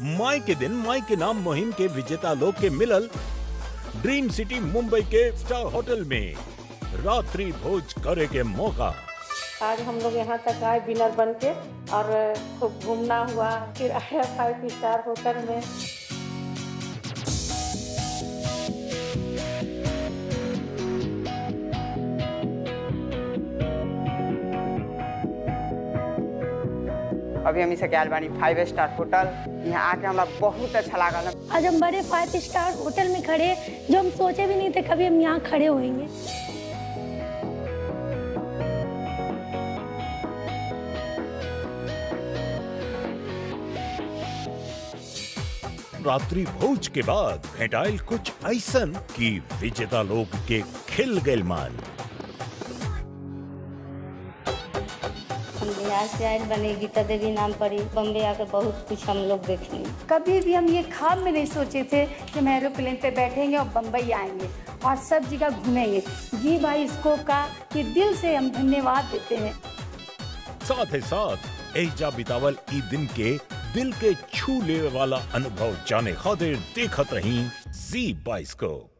माई के दिन माई के नाम मुहिम के विजेता लोग के मिलल ड्रीम सिटी मुंबई के स्टार होटल में रात्रि भोज करे के मौका। आज हम लोग यहाँ तक आए विनर बन के और खूब घूमना हुआ, फिर आया 5 स्टार होटल में। अभी हम इसे गैल बानी 5 स्टार होटल। यहाँ आके हमरा बहुत अच्छा लगा। आज हम बड़े 5 स्टार होटल में खड़े, जो हम सोचे भी नहीं थे कभी हम यहाँ खड़े होंगे। रात्रि भोज के बाद भेटाइल कुछ ऐसन कि विजेता लोग के खिल गए मान। हम बिहार से आए बने गीता देवी नाम पड़ी, बम्बे आकर बहुत कुछ हम लोग देखें। कभी भी हम ये ख्वाब में नहीं सोचे थे कि हम एरोप्लेन पे बैठेंगे और बम्बई आएंगे और सब जगह घूमेंगे। जी भाई इसको का कि दिल से हम धन्यवाद देते हैं। साथ ही साथ एजा बितावल ई दिन के दिल के छू ले वाला अनुभव जाने खातिर देखत रही Zee बाइस्कोप।